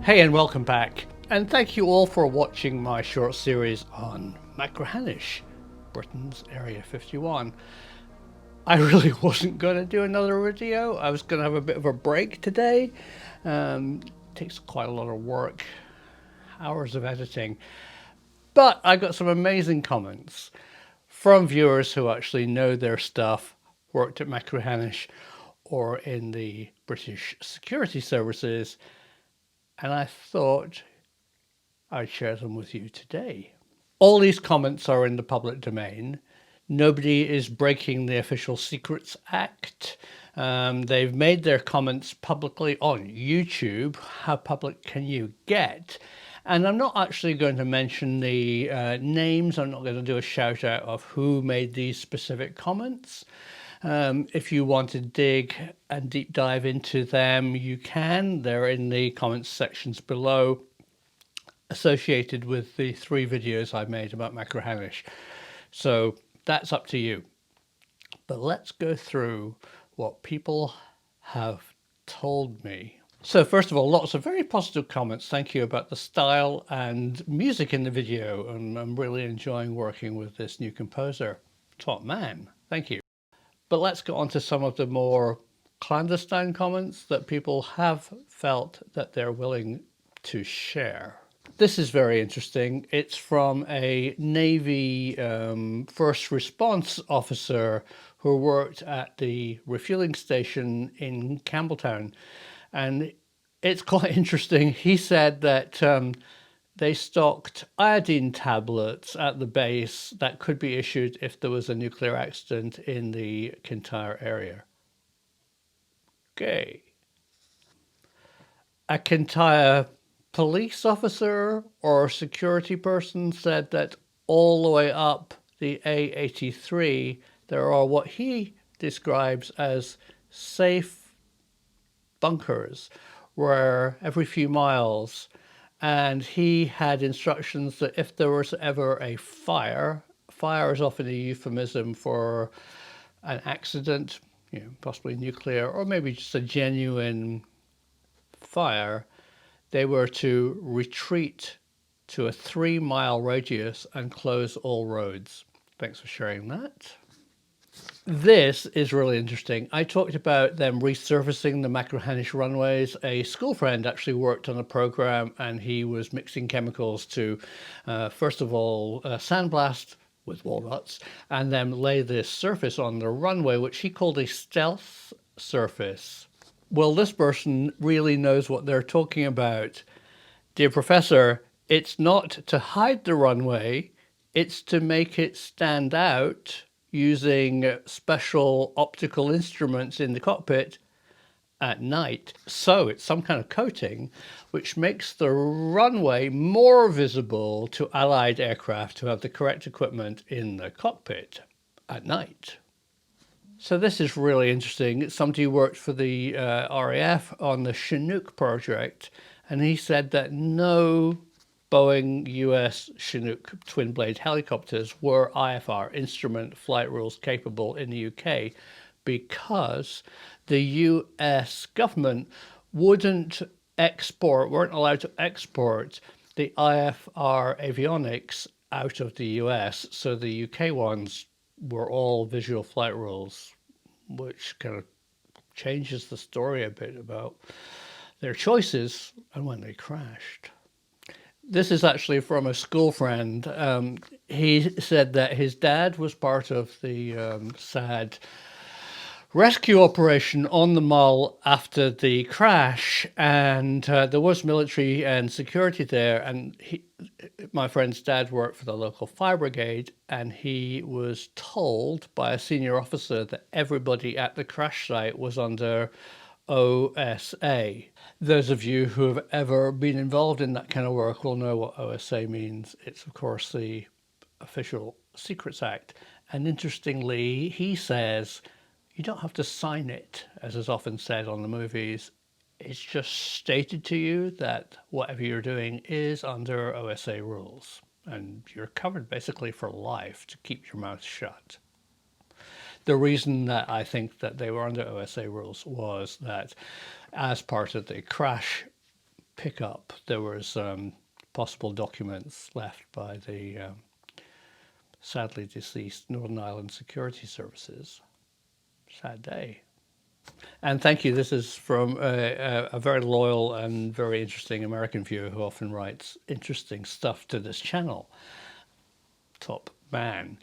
Hey and welcome back, and thank you all for watching my short series on Machrihanish, Britain's Area 51. I really wasn't going to do another video. I was going to have a bit of a break today. It takes quite a lot of work, hours of editing. But I got some amazing comments from viewers who actually know their stuff, worked at Machrihanish or in the British security services, and I thought I'd share them with you today. All these comments are in the public domain. Nobody is breaking the Official Secrets Act. They've made their comments publicly on YouTube. How public can you get? And I'm not actually going to mention the names. I'm not going to do a shout out of who made these specific comments. If you want to dig and deep dive into them, you can. They're in the comments sections below, associated with the 3 videos I made about Machrihanish. So that's up to you. But let's go through what people have told me. So first of all, lots of very positive comments. Thank you about the style and music in the video. And I'm really enjoying working with this new composer. Top man. Thank you. But let's go on to some of the more clandestine comments that people have felt that they're willing to share. This is very interesting. It's from a Navy first response officer who worked at the refueling station in Campbelltown. And it's quite interesting. He said that they stocked iodine tablets at the base that could be issued if there was a nuclear accident in the Kintyre area. Okay. A Kintyre police officer or security person said that all the way up the A83 there are what he describes as safe bunkers where every few miles, and he had instructions that if there was ever a fire is often a euphemism for an accident, possibly nuclear or maybe just a genuine fire, they were to retreat to a 3-mile radius and close all roads. Thanks for sharing that. This is really interesting. I talked about them resurfacing the Machrihanish runways. A school friend actually worked on a program and he was mixing chemicals to, first of all, sandblast with walnuts and then lay this surface on the runway, which he called a stealth surface. Well, this person really knows what they're talking about. Dear Professor, it's not to hide the runway, it's to make it stand out using special optical instruments in the cockpit at night. So it's some kind of coating which makes the runway more visible to Allied aircraft who have the correct equipment in the cockpit at night. So this is really interesting. Somebody worked for the RAF on the Chinook project, and he said that no Boeing US Chinook twin-blade helicopters were IFR, instrument flight rules capable, in the UK because the US government weren't allowed to export the IFR avionics out of the US. So the UK ones were all visual flight rules, which kind of changes the story a bit about their choices and when they crashed. This is actually from a school friend. He said that his dad was part of the sad rescue operation on the Mull after the crash, and there was military and security there, and my friend's dad worked for the local fire brigade, and he was told by a senior officer that everybody at the crash site was under OSA. Those of you who have ever been involved in that kind of work will know what OSA means. It's of course the Official Secrets Act, and interestingly he says you don't have to sign it, as is often said on the movies. It's just stated to you that whatever you're doing is under OSA rules, and you're covered basically for life to keep your mouth shut. The reason that I think that they were under OSA rules was that as part of the crash pickup, there was possible documents left by the sadly deceased Northern Ireland Security Services. Sad day. And thank you. This is from a very loyal and very interesting American viewer who often writes interesting stuff to this channel. Top man.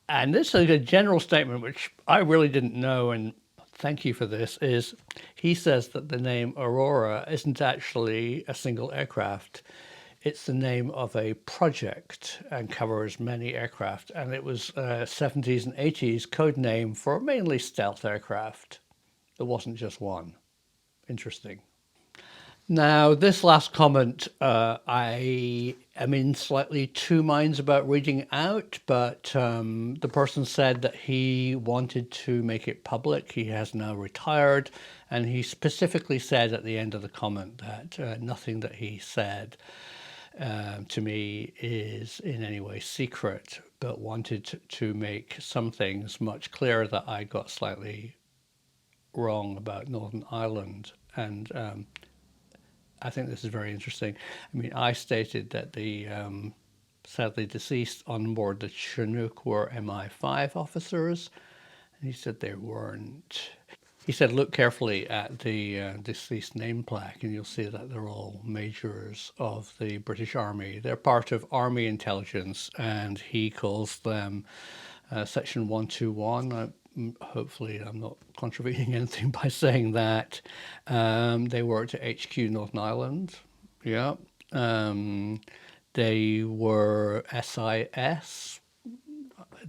And this is a general statement which I really didn't know, and thank you for this, is he says that the name Aurora isn't actually a single aircraft. It's the name of a project and covers many aircraft. And it was 70s and 80s code name for mainly stealth aircraft. There wasn't just one. Interesting. Now, this last comment, I am in slightly two minds about reading out, but the person said that he wanted to make it public. He has now retired, and he specifically said at the end of the comment that nothing that he said to me is in any way secret, but wanted to make some things much clearer that I got slightly wrong about Northern Ireland. And I think this is very interesting. I mean, I stated that the sadly deceased on board the Chinook were MI5 officers, and he said they weren't. He said, look carefully at the deceased name plaque, and you'll see that they're all majors of the British Army. They're part of Army intelligence, and he calls them Section 121. Hopefully I'm not contravening anything by saying that. They worked at HQ Northern Ireland. Yeah. They were SIS.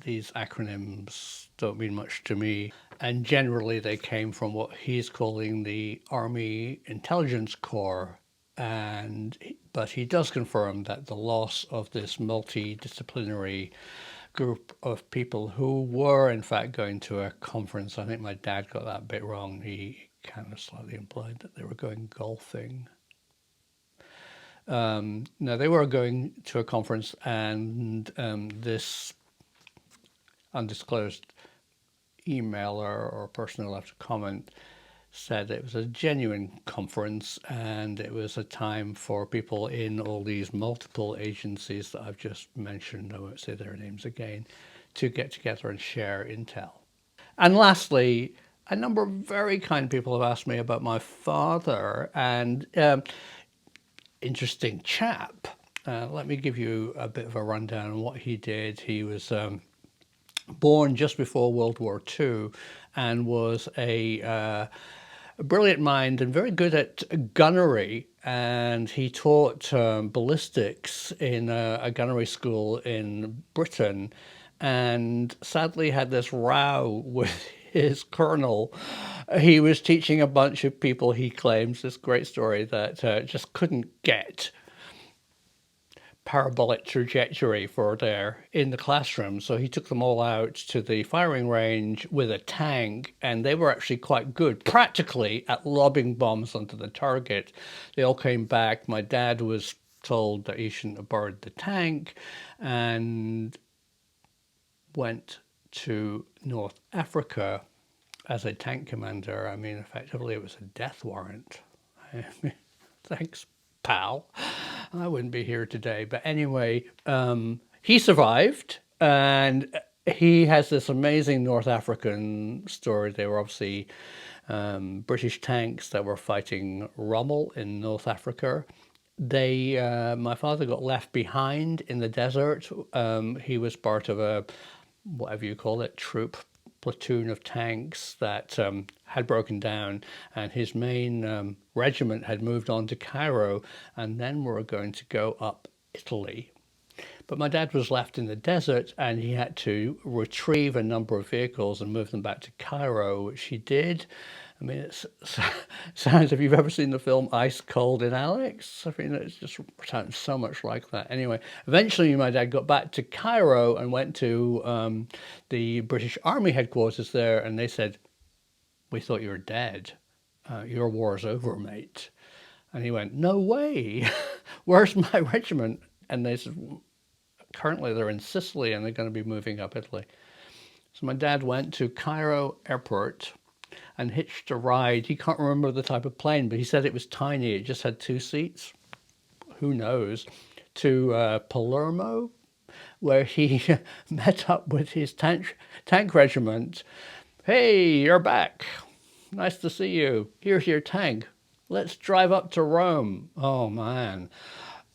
These acronyms don't mean much to me. And generally they came from what he's calling the Army Intelligence Corps. But he does confirm that the loss of this multidisciplinary group of people who were in fact going to a conference. I think my dad got that bit wrong. He kind of slightly implied that they were going golfing. No, they were going to a conference, and this undisclosed emailer or person who left a comment said it was a genuine conference, and it was a time for people in all these multiple agencies that I've just mentioned, I won't say their names again, to get together and share intel. And lastly, a number of very kind people have asked me about my father, and interesting chap. Let me give you a bit of a rundown on what he did. He was born just before World War II and was a brilliant mind and very good at gunnery, and he taught ballistics in a gunnery school in Britain, and sadly had this row with his colonel. He was teaching a bunch of people, he claims, this great story, that just couldn't get parabolic trajectory for their in the classroom, so he took them all out to the firing range with a tank, and they were actually quite good practically at lobbing bombs onto the target. They all came back. My dad was told that he shouldn't have borrowed the tank and went to North Africa as a tank commander. I mean, effectively it was a death warrant. Thanks, pal. I wouldn't be here today. But anyway, he survived, and he has this amazing North African story. They were obviously British tanks that were fighting Rommel in North Africa. My father got left behind in the desert. He was part of a, whatever you call it, platoon of tanks that had broken down, and his main regiment had moved on to Cairo, and then were going to go up Italy. But my dad was left in the desert, and he had to retrieve a number of vehicles and move them back to Cairo, which he did. I mean, it sounds, if you've ever seen the film Ice Cold in Alex, I mean, it just sounds so much like that. Anyway, eventually my dad got back to Cairo and went to the British Army headquarters there, and they said, "We thought you were dead. Your war's over, mate." And he went, "No way. Where's my regiment?" And they said, "Currently they're in Sicily, and they're going to be moving up Italy." So my dad went to Cairo airport, and hitched a ride. He can't remember the type of plane, but he said it was tiny. It just had 2 seats. Who knows? To Palermo, where he met up with his tank regiment. Hey, you're back. Nice to see you. Here's your tank. Let's drive up to Rome. Oh, man.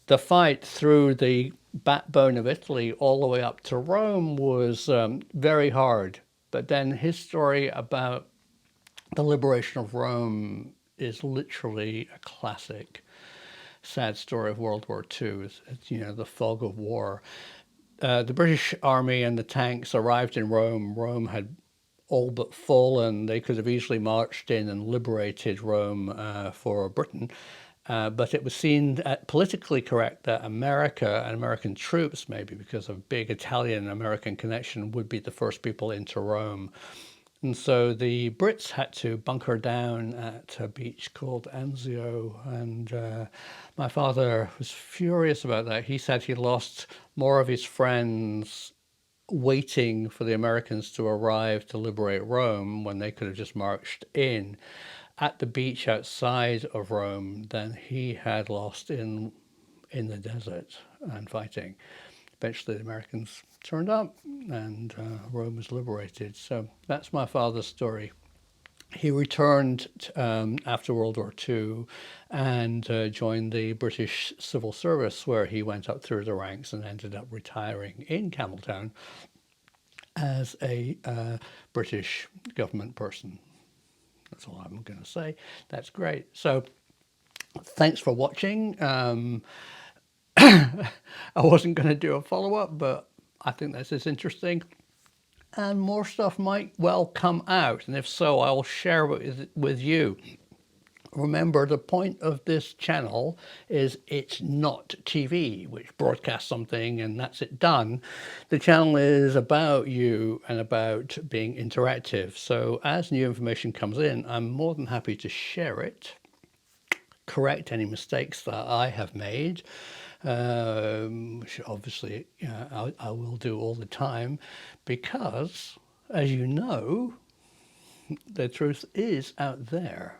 The fight through the backbone of Italy all the way up to Rome was very hard. But then his story about the liberation of Rome is literally a classic. Sad story of World War II. It's, you know, the fog of war. The British army and the tanks arrived in Rome. Rome had all but fallen. They could have easily marched in and liberated Rome for Britain. But it was seen politically correct that America and American troops, maybe because of big Italian-American connection, would be the first people into Rome. And so the Brits had to bunker down at a beach called Anzio. And my father was furious about that. He said he lost more of his friends waiting for the Americans to arrive to liberate Rome when they could have just marched in at the beach outside of Rome than he had lost in the desert and fighting. Eventually the Americans turned up and Rome was liberated. So that's my father's story. He returned after World War II and joined the British Civil Service, where he went up through the ranks and ended up retiring in Campbelltown as a British government person. That's all I'm going to say. That's great. So thanks for watching. I wasn't going to do a follow-up, but I think this is interesting. And more stuff might well come out. And if so, I will share it with you. Remember, the point of this channel is it's not TV, which broadcasts something and that's it done. The channel is about you and about being interactive. So as new information comes in, I'm more than happy to share it, correct any mistakes that I have made, which obviously I will do all the time, because, as you know, the truth is out there.